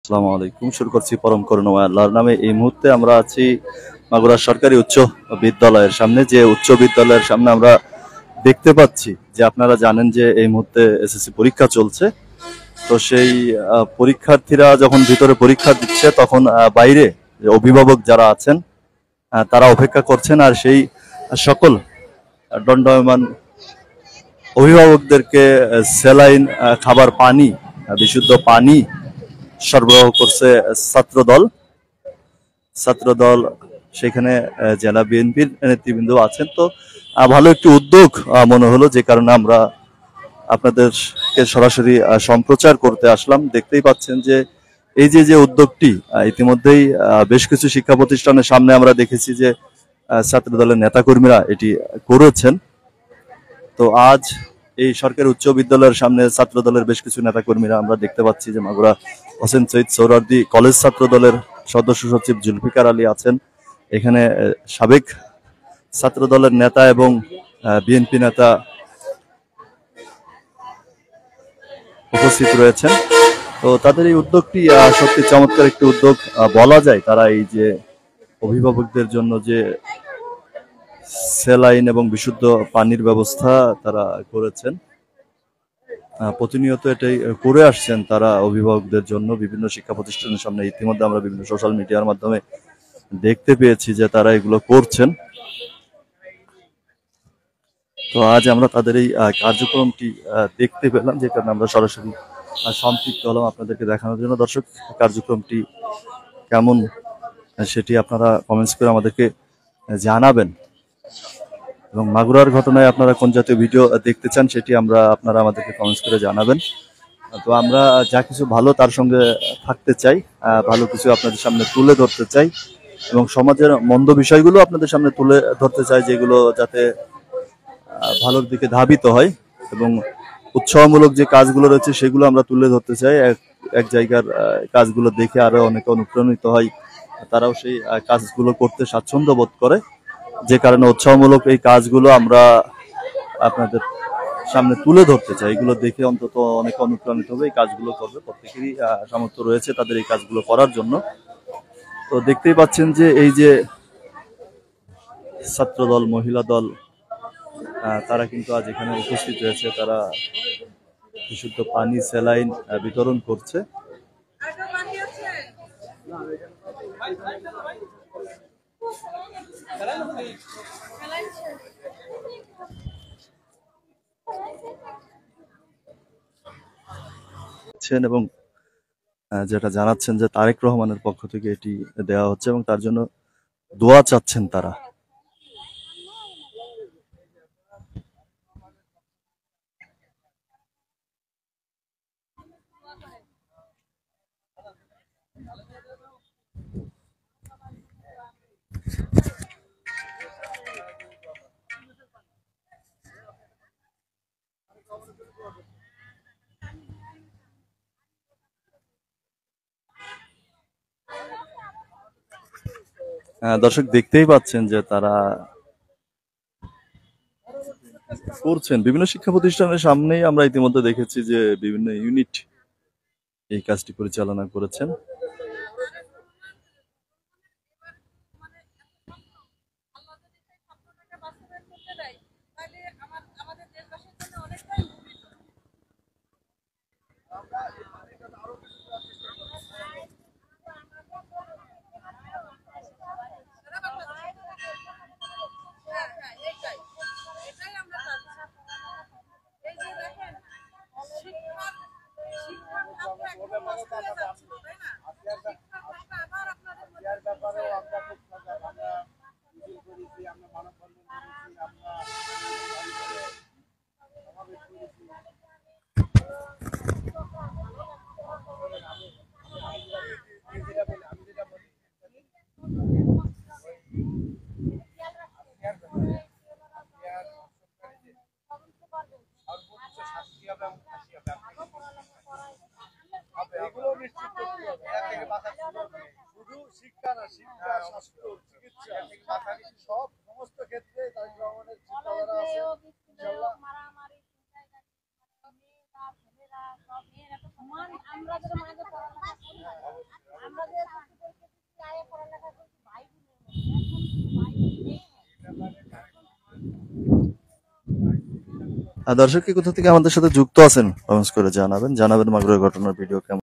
আসসালামু আলাইকুম। শুরু করছি পরম করুণাময় আল্লাহর নামে। এই মুহূর্তে আমরা আছি মাগুরা সরকারি উচ্চ বিদ্যালয়ের সামনে। যে উচ্চ বিদ্যালয়ের সামনে আমরা দেখতে পাচ্ছি যে আপনারা জানেন যে এই মুহূর্তে এসএসসি পরীক্ষা চলছে। তো সেই পরীক্ষার্থীরা যখন ভিতরে পরীক্ষা দিচ্ছে তখন বাইরে যে অভিভাবক যারা আছেন তারা অপেক্ষা করছেন, আর সেই সকল দণ্ডায়মান অভিভাবকদেরকে স্যালাইন, খাবার, পানি, বিশুদ্ধ পানি সরবরাহ করছে ছাত্রদল। ছাত্রদল সেখানে জেলা বিএনপির নেতৃবৃন্দ আছেন। তো ভালো একটি উদ্যোগ মনে হলো, যে কারণে আমরা আপনাদেরকে সরাসরি সম্প্রচার করতে আসলাম। দেখতেই পাচ্ছেন যে এই যে উদ্যোগটি ইতিমধ্যেই বেশ কিছু শিক্ষা প্রতিষ্ঠানের সামনে আমরা দেখেছি যে ছাত্র দলের নেতাকর্মীরা এটি করেছেন। তো আজ এই সরকারি উচ্চ বিদ্যালয়ের সামনে ছাত্র দলের বেশ কিছু নেতাকর্মীরা আমরা দেখতে পাচ্ছি যে মাগুরা হোসেন শহীদ সোহরাওয়ার্দী কলেজ ছাত্র দলের সদস্য সচিব জুলফিকার আলী আছেন এখানে, সাবেক ছাত্র দলের নেতা এবং বিএনপি নেতা উপস্থিত রয়েছেন। তো তাদের এই উদ্যোগটি সত্যি চমৎকার একটি উদ্যোগ বলা যায়। তারা এই যে অভিভাবকদের জন্য যে স্যালাইন এবং বিশুদ্ধ পানির ব্যবস্থা তারা করেছেন, প্রতিনিয়ত এটাই করে আসছেন তারা অভিভাবকদের জন্য বিভিন্ন শিক্ষা প্রতিষ্ঠানের সামনে। ইতিমধ্যে আমরা বিভিন্ন সোশ্যাল মিডিয়ার মাধ্যমে দেখতে পেয়েছি যে তারা এগুলো করছেন। তো আজ আমরা তাদের এই কার্যক্রমটি দেখতে পেলাম, যে কারণে আমরা সরাসরি সম্পৃক্ত হলাম আপনাদেরকে দেখানোর জন্য। দর্শক, কার্যক্রমটি কেমন সেটি আপনারা কমেন্টস করে আমাদেরকে জানাবেন, এবং মাগুরার ঘটনায় আপনারা কোন জাতীয় ভিডিও দেখতে চান সেটি আপনারা আমাদেরকে কমেন্টস করে জানাবেন। তো আমরা যা কিছু ভালো তার সঙ্গে থাকতে চাই, ভালো কিছু আপনাদের সামনে তুলে ধরতে চাই, এবং সমাজের মন্দ বিষয়গুলো আপনাদের সামনে তুলে ধরতে চাই, যেগুলো যাতে ভালোর দিকে ধাবিত হয়, এবং উৎসাহমূলক যে কাজগুলো রয়েছে সেগুলো আমরা তুলে ধরতে চাই। এক জায়গার কাজগুলো দেখে আরো অনেকে অনুপ্রাণিত হয়, তারাও সেই কাজগুলো করতে স্বাচ্ছন্দ্য বোধ করে, যে কারণে উৎসাহমূলক এই কাজগুলো আমরা আপনাদের সামনে তুলে ধরতে চাই। এগুলো দেখে অন্তত অনেকে অনুপ্রাণিত হবে, এই কাজগুলো করবে। প্রত্যেকেরই সামর্থ্য রয়েছে তাদের এই কাজগুলো করার জন্য। তো দেখতেই পাচ্ছেন যে এই যে ছাত্র দল, মহিলা দল, তারা কিন্তু আজ এখানে উপস্থিত হয়েছে। তারা বিশুদ্ধ পানি, স্যালাইন বিতরণ করছে। এবং যেটা জানাচ্ছেন যে তারেক রহমানের পক্ষ থেকে এটি দেওয়া হচ্ছে, এবং তার জন্য দোয়া চাচ্ছেন তারা। দর্শক, দেখতেই পাচ্ছেন যে তারা করছেন বিভিন্ন শিক্ষা প্রতিষ্ঠানের সামনেই। আমরা ইতিমধ্যে দেখেছি যে বিভিন্ন ইউনিট এই কাজটি পরিচালনা করেছেন। শুধু শিক্ষা না, শিক্ষা, স্বাস্থ্য, চিকিৎসা, সব সমস্ত ক্ষেত্রে তারেক রহমানের চিন্তাধারা আছে। ইনশাআল্লাহ দর্শক কি কোথা থেকে আমাদের সাথে যুক্ত আছেন কমেন্টস করে জানাবেন মাগুরার ঘটনার ভিডিও কেমন